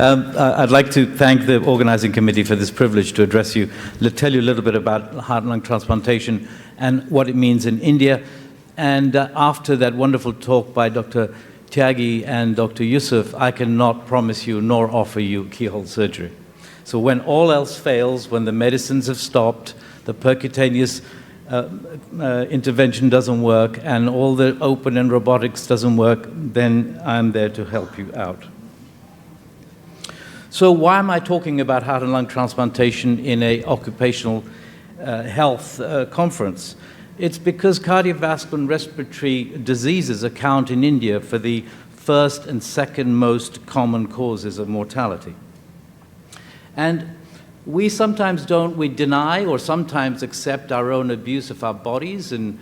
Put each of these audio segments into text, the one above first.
I'd like to thank the organizing committee for this privilege to address you, tell you a little bit about heart and lung transplantation and what it means in India. And after that wonderful talk by Dr. Tyagi and Dr. Yusuf, I cannot promise you nor offer you keyhole surgery. So when all else fails, when the medicines have stopped, the percutaneous intervention doesn't work, and all the open and robotics doesn't work, then I'm there to help you out. So why am I talking about heart and lung transplantation in an occupational health conference? It's because cardiovascular and respiratory diseases account in India for the first and second most common causes of mortality. And we sometimes we deny or sometimes accept our own abuse of our bodies, and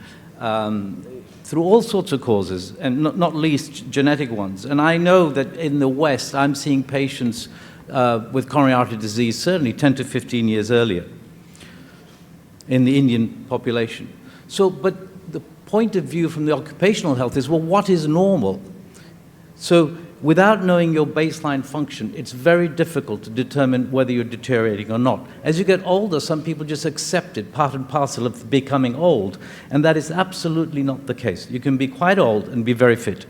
through all sorts of causes, and not least genetic ones. And I know that in the West, I'm seeing patients with coronary artery disease certainly 10 to 15 years earlier in the Indian population. So, but the point of view from the occupational health is, well, what is normal? So without knowing your baseline function, it's very difficult to determine whether you're deteriorating or not. As you get older, some people just accept it, part and parcel of becoming old, and that is absolutely not the case. You can be quite old and be very fit.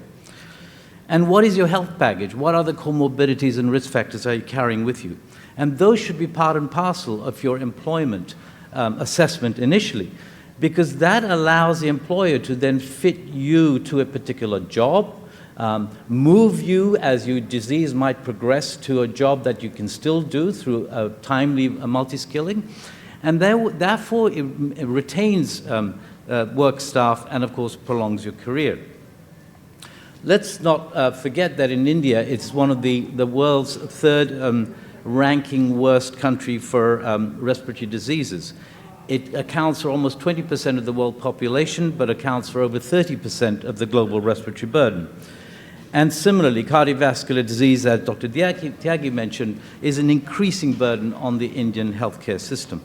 And what is your health baggage? What other comorbidities and risk factors are you carrying with you? And those should be part and parcel of your employment assessment initially, because that allows the employer to then fit you to a particular job, move you as your disease might progress to a job that you can still do through a timely multi-skilling, and therefore it retains work staff and of course prolongs your career. Let's not forget that in India it's one of the world's third ranking worst country for respiratory diseases. It accounts for almost 20% of the world population, but accounts for over 30% of the global respiratory burden. And similarly, cardiovascular disease, as Dr. Tyagi mentioned, is an increasing burden on the Indian healthcare system.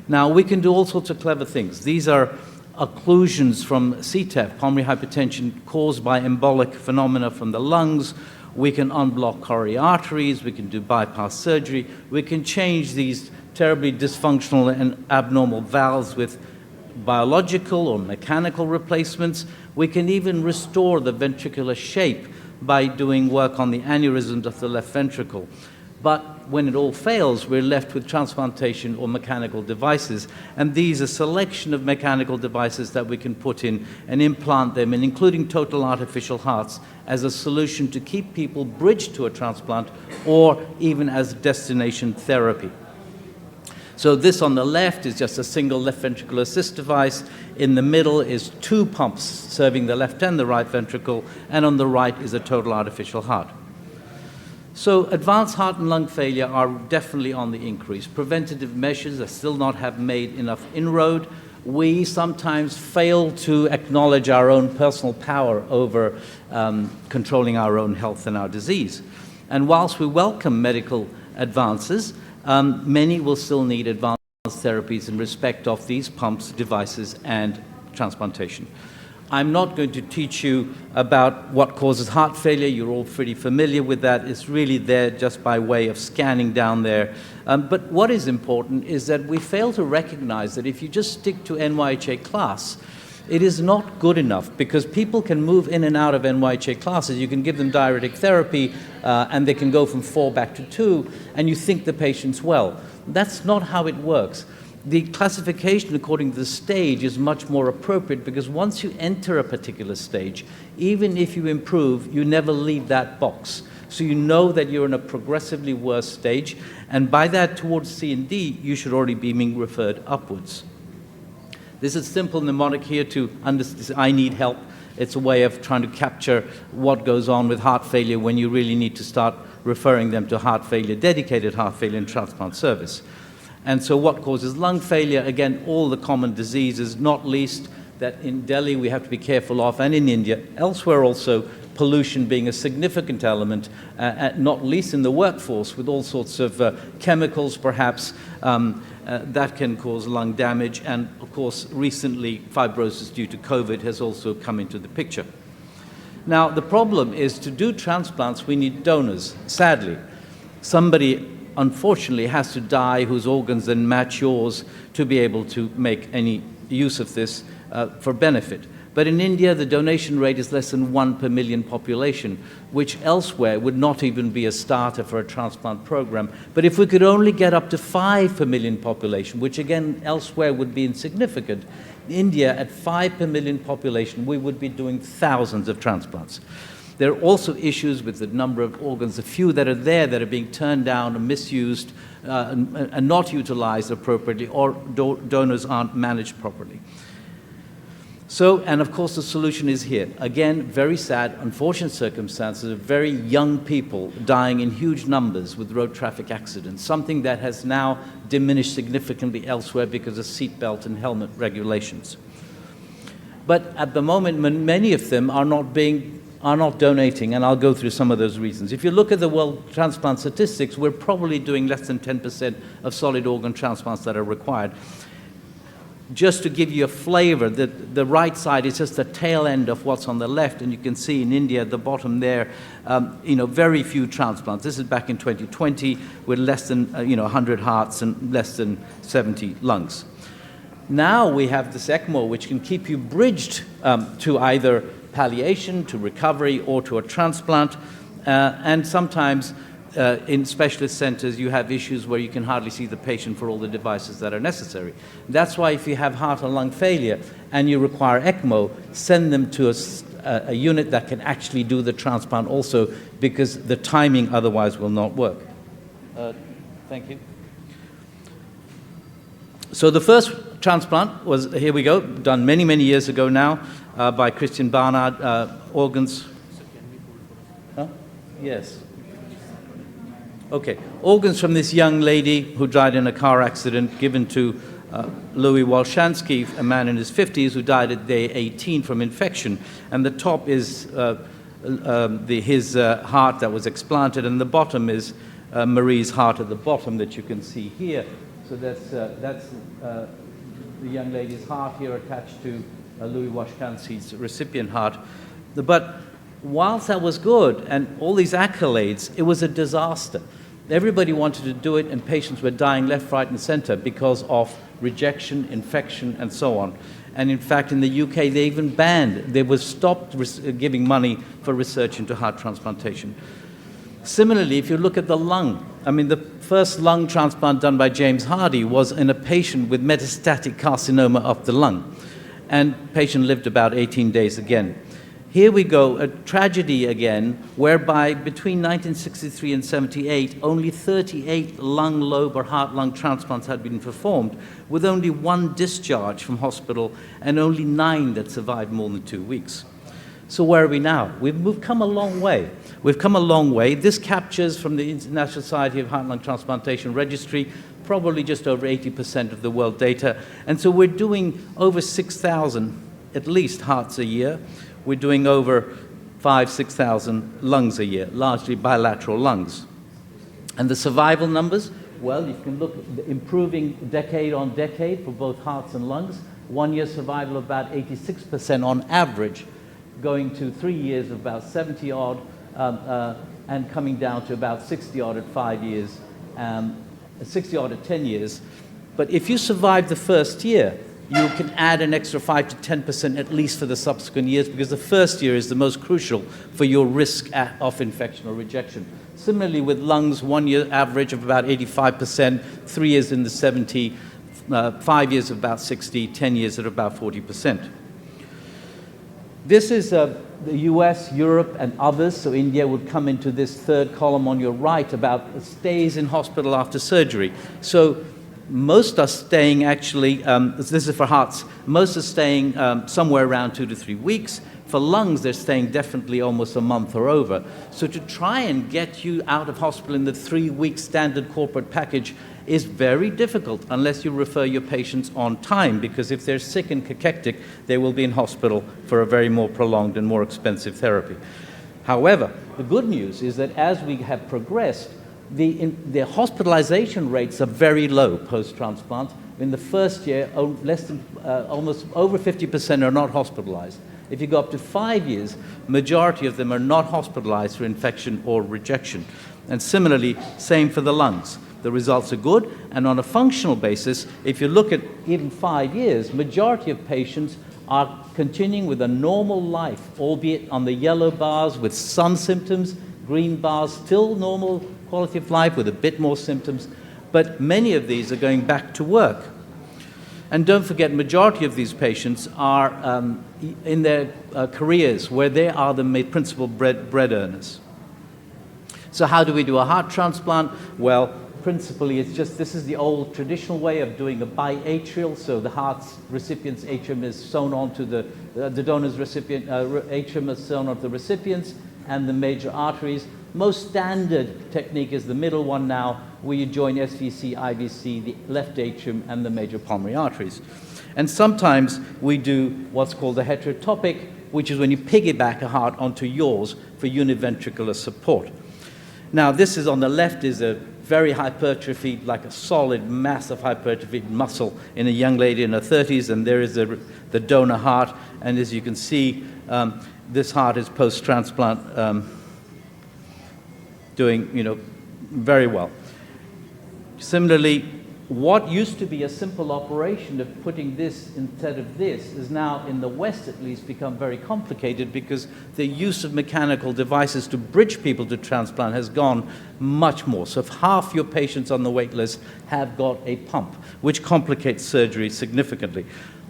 Now, we can do all sorts of clever things. These are occlusions from CTEPH, pulmonary hypertension caused by embolic phenomena from the lungs. We can unblock coronary arteries. We can do bypass surgery. We can change these terribly dysfunctional and abnormal valves with biological or mechanical replacements. We can even restore the ventricular shape by doing work on the aneurysms of the left ventricle. But when it all fails, we're left with transplantation or mechanical devices. And these are a selection of mechanical devices that we can put in and implant them, and including total artificial hearts, as a solution to keep people bridged to a transplant or even as destination therapy. So this on the left is just a single left ventricular assist device. In the middle is two pumps serving the left and the right ventricle, and on the right is a total artificial heart. So advanced heart and lung failure are definitely on the increase. Preventative measures are still not have made enough inroad. We sometimes fail to acknowledge our own personal power over controlling our own health and our disease. And whilst we welcome medical advances, many will still need advanced therapies in respect of these pumps, devices, and transplantation. I'm not going to teach you about what causes heart failure. You're all pretty familiar with that. It's really there just by way of scanning down there. But what is important is that we fail to recognize that if you just stick to NYHA class, it is not good enough, because people can move in and out of NYHA classes. You can give them diuretic therapy, and they can go from 4 back to 2, and you think the patient's well. That's not how it works. The classification according to the stage is much more appropriate, because once you enter a particular stage, even if you improve, you never leave that box. So you know that you're in a progressively worse stage, and by that towards C and D, you should already be being referred upwards. This is simple mnemonic here to understand. I need help. It's a way of trying to capture what goes on with heart failure when you really need to start referring them to heart failure, dedicated heart failure and transplant service. And so what causes lung failure? Again, all the common diseases, not least that in Delhi we have to be careful of, and in India, elsewhere also, pollution being a significant element, not least in the workforce, with all sorts of chemicals perhaps that can cause lung damage. And of course, recently, fibrosis due to COVID has also come into the picture. Now, the problem is, to do transplants, we need donors, sadly. Somebody, unfortunately, has to die whose organs then match yours to be able to make any use of this for benefit. But in India, the donation rate is less than 1 per million population, which elsewhere would not even be a starter for a transplant program. But if we could only get up to 5 per million population, which again elsewhere would be insignificant, India at 5 per million population, we would be doing thousands of transplants. There are also issues with the number of organs, the few that are there that are being turned down and misused and not utilized appropriately, or donors aren't managed properly. So, and of course the solution is here. Again, very sad, unfortunate circumstances of very young people dying in huge numbers with road traffic accidents, something that has now diminished significantly elsewhere because of seatbelt and helmet regulations. But at the moment, many of them are not donating, and I'll go through some of those reasons. If you look at the world transplant statistics, we're probably doing less than 10% of solid organ transplants that are required. Just to give you a flavor, the right side is just the tail end of what's on the left, and you can see in India at the bottom there, very few transplants. This is back in 2020 with less than 100 hearts and less than 70 lungs. Now we have this ECMO, which can keep you bridged to either palliation, to recovery, or to a transplant, and sometimes in specialist centers, you have issues where you can hardly see the patient for all the devices that are necessary. That's why if you have heart and lung failure and you require ECMO, send them to a unit that can actually do the transplant also, because the timing otherwise will not work. Thank you. So the first transplant was, here we go, done many, many years ago now by Christian Barnard, organs. Huh? Yes. Okay, organs from this young lady who died in a car accident, given to Louis Walshansky, a man in his 50s who died at day 18 from infection. And the top is his heart that was explanted, and the bottom is Marie's heart at the bottom that you can see here. So that's the young lady's heart here attached to Louis Walshansky's recipient heart. But whilst that was good and all these accolades, it was a disaster. Everybody wanted to do it, and patients were dying left, right, and center because of rejection, infection, and so on. And in fact, in the UK, they even they were stopped giving money for research into heart transplantation. Similarly, if you look at the lung, the first lung transplant done by James Hardy was in a patient with metastatic carcinoma of the lung. And the patient lived about 18 days again. Here we go, a tragedy again, whereby between 1963 and 78, only 38 lung lobe or heart-lung transplants had been performed, with only 1 discharge from hospital and only 9 that survived more than 2 weeks. So where are we now? We've come a long way. We've come a long way. This captures from the International Society of Heart and Lung Transplantation Registry probably just over 80% of the world data. And so we're doing over 6,000, at least, hearts a year. We're doing over 6,000 lungs a year, largely bilateral lungs. And the survival numbers, well, you can look at improving decade on decade for both hearts and lungs. 1 year survival of about 86% on average, going to 3 years of about 70 odd, and coming down to about 60 odd at 5 years, 60 odd at 10 years. But if you survive the first year, you can add an extra 5 to 10% at least for the subsequent years, because the first year is the most crucial for your risk of infection or rejection. Similarly with lungs, 1 year average of about 85%, 3 years in the 70, 5 years of about 60, 10 years at about 40%. This is the US, Europe, and others, so India would come into this third column on your right about stays in hospital after surgery. So most are staying actually, this is for hearts, most are staying somewhere around 2 to 3 weeks. For lungs, they're staying definitely almost a month or over. So to try and get you out of hospital in the 3-week standard corporate package is very difficult unless you refer your patients on time, because if they're sick and cachectic, they will be in hospital for a very more prolonged and more expensive therapy. However, the good news is that as we have progressed, the hospitalization rates are very low post-transplant. In the first year, almost over 50% are not hospitalized. If you go up to 5 years, majority of them are not hospitalized for infection or rejection. And similarly, same for the lungs. The results are good, and on a functional basis, if you look at even 5 years, majority of patients are continuing with a normal life, albeit on the yellow bars with some symptoms, green bars still normal quality of life with a bit more symptoms, but many of these are going back to work. And don't forget, majority of these patients are in their careers where they are the principal bread earners. So how do we do a heart transplant? Well, principally, it's just, this is the old traditional way of doing a biatrial, so the heart's recipient's atrium is sewn onto the donor's recipient, atrium is sewn onto the recipient's, and the major arteries. Most standard technique is the middle one now, where you join SVC, IVC, the left atrium, and the major pulmonary arteries. And sometimes we do what's called a heterotopic, which is when you piggyback a heart onto yours for univentricular support. Now, this is on the left is a very hypertrophied, like a solid mass of hypertrophied muscle in a young lady in her 30s, and there is the donor heart. And as you can see, this heart is post-transplant doing, very well. Similarly, what used to be a simple operation of putting this instead of this is now, in the West at least, become very complicated because the use of mechanical devices to bridge people to transplant has gone much more. So if half your patients on the wait list have got a pump, which complicates surgery significantly.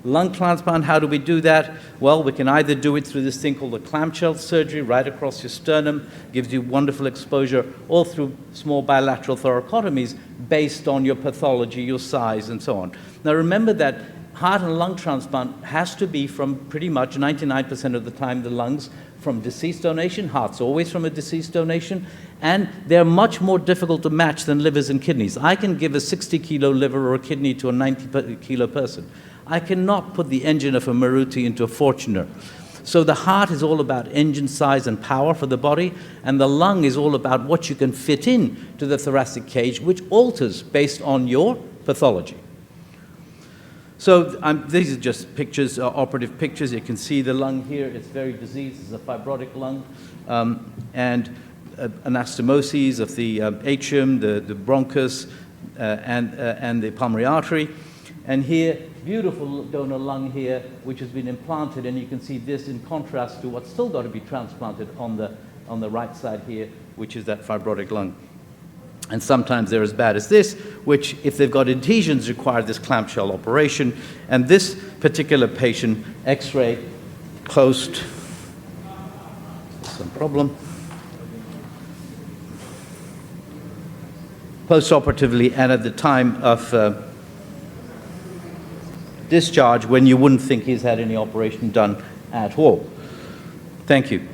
Lung transplant, how do we do that? Well, we can either do it through this thing called a clamshell surgery right across your sternum, gives you wonderful exposure, or through small bilateral thoracotomies based on your pathology, your size, and so on. Now remember that heart and lung transplant has to be from pretty much 99% of the time the lungs from deceased donation, heart's always from a deceased donation, and they're much more difficult to match than livers and kidneys. I can give a 60-kilo liver or a kidney to a 90-kilo person. I cannot put the engine of a Maruti into a Fortuner. So the heart is all about engine size and power for the body, and the lung is all about what you can fit in to the thoracic cage, which alters based on your pathology. So these are just pictures, operative pictures. You can see the lung here. It's very diseased. It's a fibrotic lung, and anastomoses of the atrium, the bronchus, and the pulmonary artery. And here, beautiful donor lung here, which has been implanted, and you can see this in contrast to what's still got to be transplanted on the right side here, which is that fibrotic lung. And sometimes they're as bad as this, which, if they've got adhesions, require this clamshell operation. And this particular patient, X-ray post, some problem, post-operatively and at the time of discharge, when you wouldn't think he's had any operation done at all. Thank you.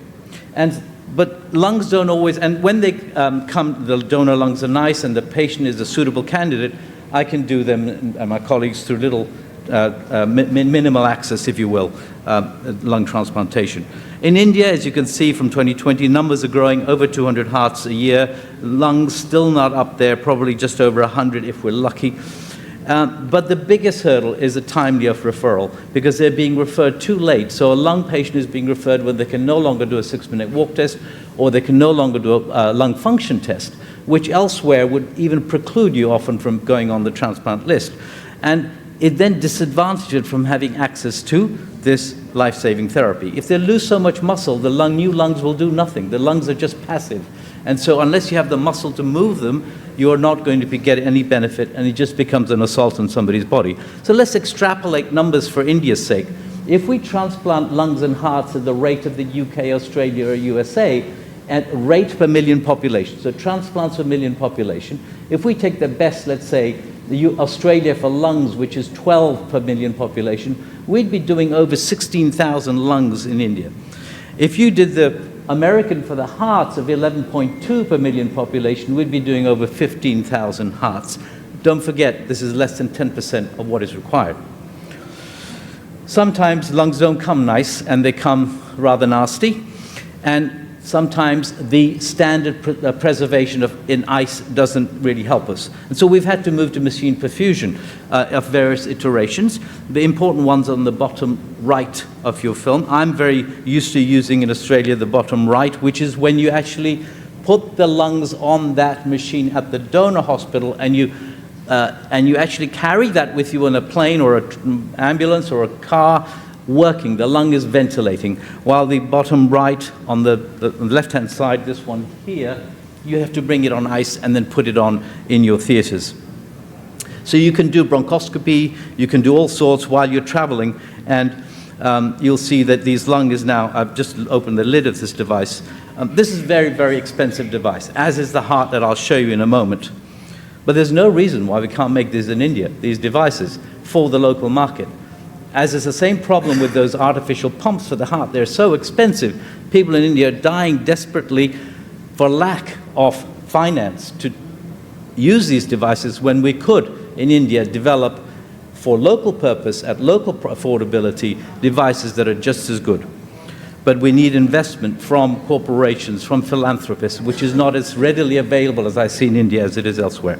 But lungs don't always, and when they come, the donor lungs are nice and the patient is a suitable candidate, I can do them, and my colleagues, through little minimal access, if you will, lung transplantation. In India, as you can see from 2020, numbers are growing, over 200 hearts a year. Lungs still not up there, probably just over 100 if we're lucky. But the biggest hurdle is the timely of referral, because they're being referred too late. So a lung patient is being referred when they can no longer do a 6-minute walk test, or they can no longer do a lung function test, which elsewhere would even preclude you often from going on the transplant list. And it then disadvantages from having access to this life-saving therapy. If they lose so much muscle, the new lungs will do nothing. The lungs are just passive. And so unless you have the muscle to move them, you are not going to get any benefit, and it just becomes an assault on somebody's body. So let's extrapolate numbers for India's sake. If we transplant lungs and hearts at the rate of the UK, Australia, or USA, at rate per million population, so transplants per million population, if we take the best, let's say, Australia for lungs, which is 12 per million population, we'd be doing over 16,000 lungs in India. If you did the American for the hearts of 11.2 per million population, we'd be doing over 15,000 hearts. Don't forget, this is less than 10% of what is required. Sometimes lungs don't come nice, and they come rather nasty. And sometimes the standard preservation in ice doesn't really help us. And so we've had to move to machine perfusion of various iterations. The important ones on the bottom right of your film. I'm very used to using in Australia the bottom right, which is when you actually put the lungs on that machine at the donor hospital, and you actually carry that with you on a plane or an ambulance or a car, working. The lung is ventilating. While the bottom right, on the left-hand side, this one here, you have to bring it on ice and then put it on in your theaters. So you can do bronchoscopy, you can do all sorts while you're traveling, and you'll see that these lungs now, I've just opened the lid of this device. This is a very, very expensive device, as is the heart that I'll show you in a moment. But there's no reason why we can't make these in India, these devices, for the local market. As is the same problem with those artificial pumps for the heart. They're so expensive. People in India are dying desperately for lack of finance to use these devices, when we could, in India, develop for local purpose, at local affordability, devices that are just as good. But we need investment from corporations, from philanthropists, which is not as readily available, as I see in India, as it is elsewhere.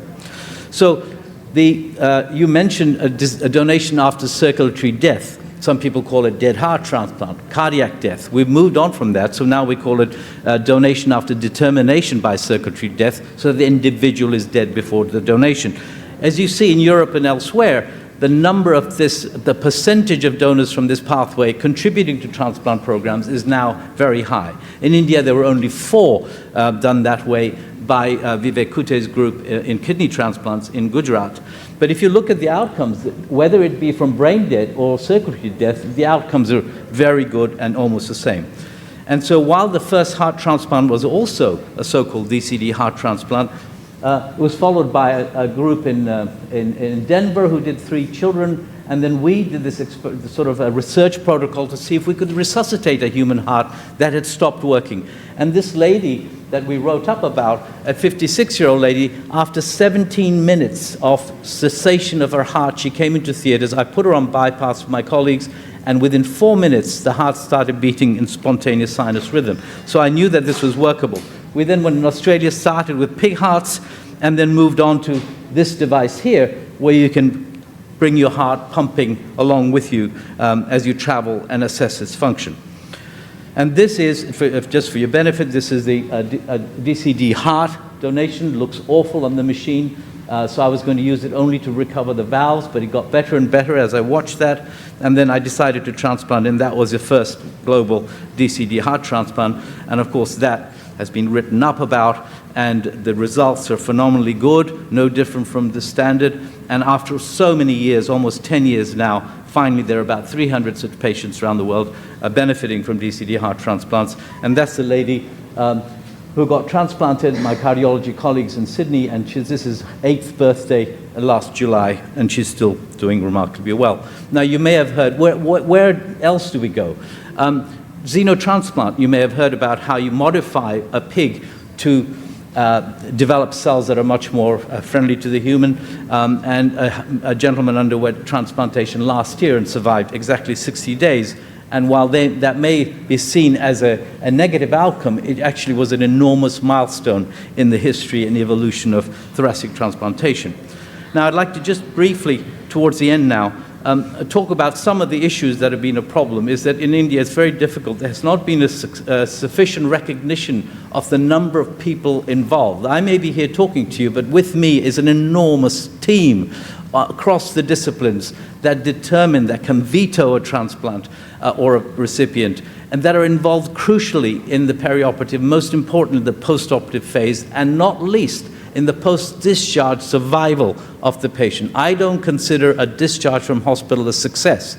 So you mentioned a donation after circulatory death. Some people call it dead heart transplant, cardiac death. We've moved on from that, so now we call it donation after determination by circulatory death, so the individual is dead before the donation. As you see in Europe and elsewhere, the percentage of donors from this pathway contributing to transplant programs is now very high. In India, there were only 4 done that way by Vivek Kute's group in kidney transplants in Gujarat. But if you look at the outcomes, whether it be from brain death or circulatory death, the outcomes are very good and almost the same. And so while the first heart transplant was also a so-called DCD heart transplant, it was followed by a group in Denver who did 3 children, and then we did this sort of a research protocol to see if we could resuscitate a human heart that had stopped working. And this lady that we wrote up about, a 56-year-old lady, after 17 minutes of cessation of her heart, she came into theaters. I put her on bypass with my colleagues, and within 4 minutes, the heart started beating in spontaneous sinus rhythm. So I knew that this was workable. We then went in Australia, started with pig hearts, and then moved on to this device here, where you can bring your heart pumping along with you as you travel and assess its function. And this is, just for your benefit, this is the DCD heart donation. It looks awful on the machine, so I was going to use it only to recover the valves, but it got better and better as I watched that, and then I decided to transplant, and that was the first global DCD heart transplant, and of course that has been written up about, and the results are phenomenally good, no different from the standard, and after so many years, almost 10 years now, finally there are about 300 such patients around the world benefiting from DCD heart transplants, and that's the lady who got transplanted, my cardiology colleagues in Sydney, and this is 8th birthday last July, and she's still doing remarkably well. Now you may have heard, where else do we go? Xenotransplant, you may have heard about how you modify a pig to develop cells that are much more friendly to the human, and a gentleman underwent transplantation last year and survived exactly 60 days. And while that may be seen as a negative outcome, it actually was an enormous milestone in the history and evolution of thoracic transplantation. Now, I'd like to just briefly, towards the end now, talk about some of the issues that have been a problem. Is that in India it's very difficult. There has not been a sufficient recognition of the number of people involved. I may be here talking to you, but with me is an enormous team across the disciplines that can veto a transplant or a recipient, and that are involved crucially in the perioperative, most importantly the post-operative phase, and not least in the post-discharge survival of the patient. I don't consider a discharge from hospital a success.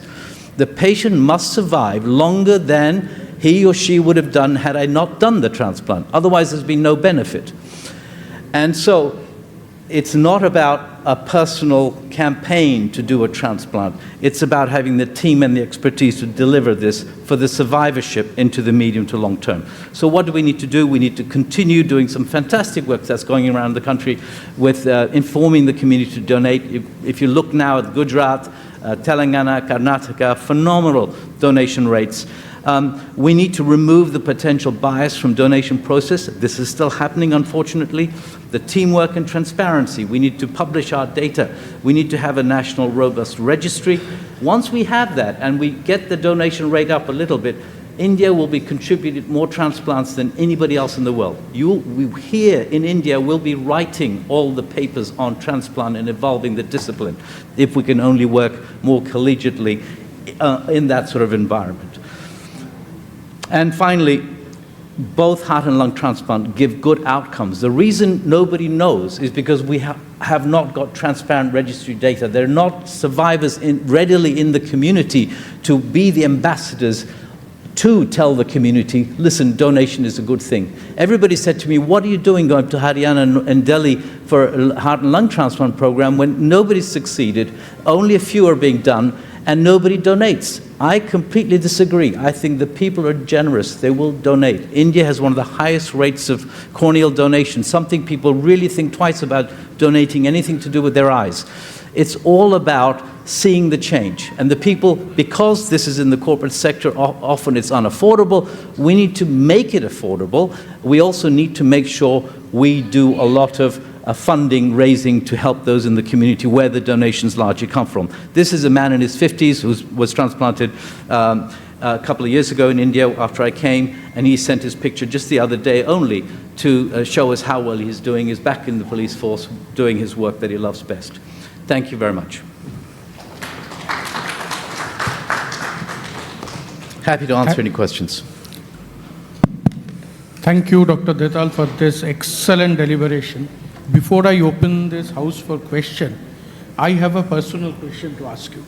The patient must survive longer than he or she would have done had I not done the transplant. Otherwise, there's been no benefit. And so it's not about a personal campaign to do a transplant. It's about having the team and the expertise to deliver this for the survivorship into the medium to long term. So what do we need to do? We need to continue doing some fantastic work that's going around the country with informing the community to donate. If you look now at Gujarat, Telangana, Karnataka, phenomenal donation rates. We need to remove the potential bias from donation process. This is still happening, unfortunately. The teamwork and transparency. We need to publish our data. We need to have a national robust registry. Once we have that and we get the donation rate up a little bit, India will be contributed more transplants than anybody else in the world. Here in India, we'll be writing all the papers on transplant and evolving the discipline if we can only work more collegiately in that sort of environment. And finally, both heart and lung transplant give good outcomes. The reason nobody knows is because we have not got transparent registry data. There are not survivors readily in the community to be the ambassadors to tell the community, listen, donation is a good thing. Everybody said to me, what are you doing going to Haryana and Delhi for a heart and lung transplant program when nobody's succeeded, only a few are being done, and nobody donates? I completely disagree. I think the people are generous. They will donate. India has one of the highest rates of corneal donation, something people really think twice about donating anything to do with their eyes. It's all about seeing the change. And the people, because this is in the corporate sector, often it's unaffordable, we need to make it affordable. We also need to make sure we do a lot of funding, raising to help those in the community where the donations largely come from. This is a man in his 50s who was transplanted a couple of years ago in India after I came, and he sent his picture just the other day only to show us how well he's doing. He's back in the police force doing his work that he loves best. Thank you very much. Happy to answer any questions. Thank you, Dr. Dhital, for this excellent deliberation. Before I open this house for question, I have a personal question to ask you.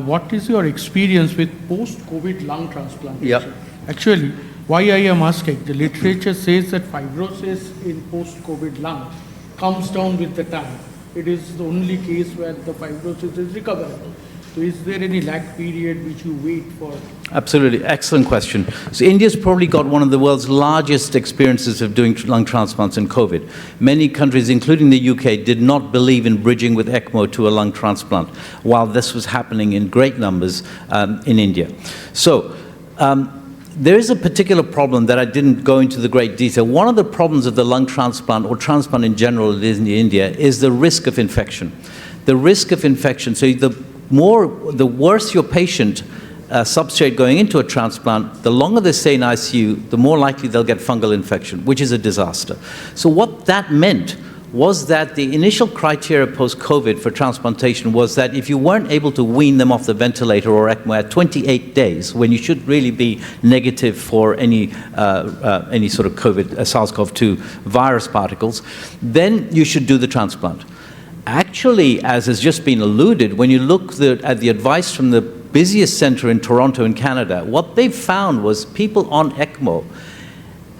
What is your experience with post-COVID lung transplantation? Yep. Actually, why I am asking, the literature says that fibrosis in post-COVID lung comes down with the time. It is the only case where the fibrosis is recoverable. So is there any lag period which you wait for? Absolutely. Excellent question. So India's probably got one of the world's largest experiences of doing lung transplants in COVID. Many countries, including the UK, did not believe in bridging with ECMO to a lung transplant, while this was happening in great numbers in India. So there is a particular problem that I didn't go into the great detail. One of the problems of the lung transplant, or transplant in general in India, is the risk of infection. The risk of infection, so the worse your patient substrate going into a transplant, the longer they stay in ICU, the more likely they'll get fungal infection, which is a disaster. So what that meant was that the initial criteria post-COVID for transplantation was that if you weren't able to wean them off the ventilator or ECMO at 28 days, when you should really be negative for any sort of COVID, SARS-CoV-2 virus particles, then you should do the transplant. Actually, as has just been alluded, when you look at the advice from the busiest center in Toronto in Canada, what they found was people on ECMO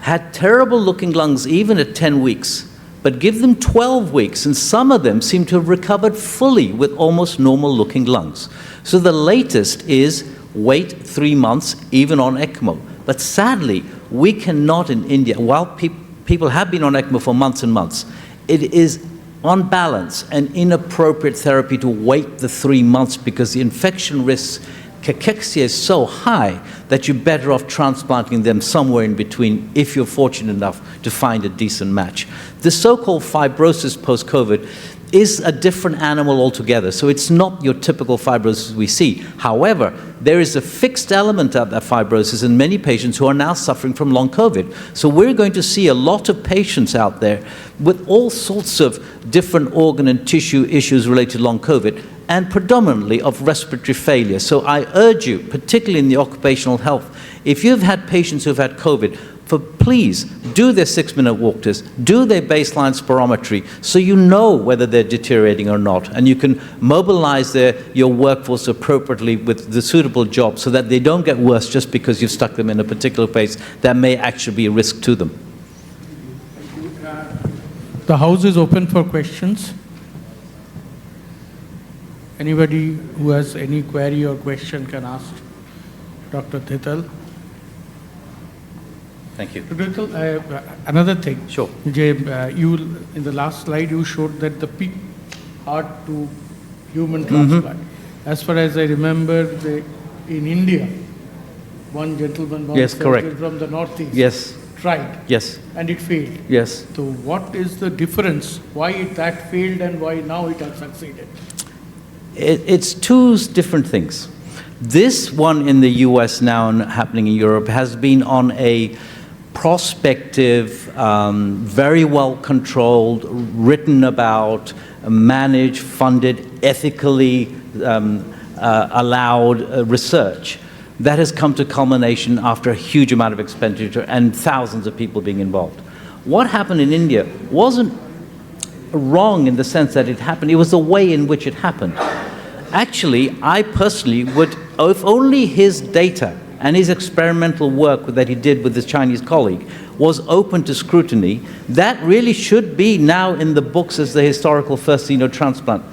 had terrible looking lungs even at 10 weeks, but give them 12 weeks and some of them seem to have recovered fully with almost normal looking lungs. So the latest is wait 3 months even on ECMO. But sadly, we cannot in India, while people have been on ECMO for months and months, it is on balance an inappropriate therapy to wait the 3 months because the infection risk, cachexia, is so high that you're better off transplanting them somewhere in between if you're fortunate enough to find a decent match. The so-called fibrosis post-COVID is a different animal altogether. So it's not your typical fibrosis we see. However, there is a fixed element of that fibrosis in many patients who are now suffering from long COVID. So we're going to see a lot of patients out there with all sorts of different organ and tissue issues related to long COVID, and predominantly of respiratory failure. So I urge you, particularly in the occupational health, if you've had patients who've had COVID, please do their 6-minute walk test, do their baseline spirometry, so you know whether they're deteriorating or not, and you can mobilize your workforce appropriately with the suitable job so that they don't get worse just because you've stuck them in a particular place that may actually be a risk to them. The house is open for questions. Anybody who has any query or question can ask Dr. Dhital. Thank you. Another thing. Sure. You, in the last slide, you showed that the peak heart to human transplant. As far as I remember, in India, one gentleman from the Northeast tried. Yes. And it failed. Yes. So what is the difference? Why that failed and why now it has succeeded? It's two different things. This one in the US now and happening in Europe has been on a prospective, very well controlled, written about, managed, funded, ethically allowed research that has come to culmination after a huge amount of expenditure and thousands of people being involved. What happened in India wasn't wrong in the sense that it happened, it was the way in which it happened. Actually, I personally would, if only his data and his experimental work that he did with his Chinese colleague was open to scrutiny, that really should be now in the books as the historical first xenotransplant.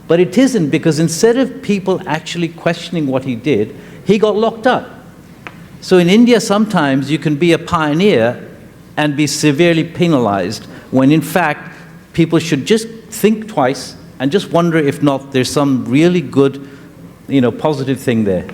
But it isn't, because instead of people actually questioning what he did, he got locked up. So in India, sometimes you can be a pioneer and be severely penalized, when in fact, people should just think twice and just wonder if not there's some really good, positive thing there.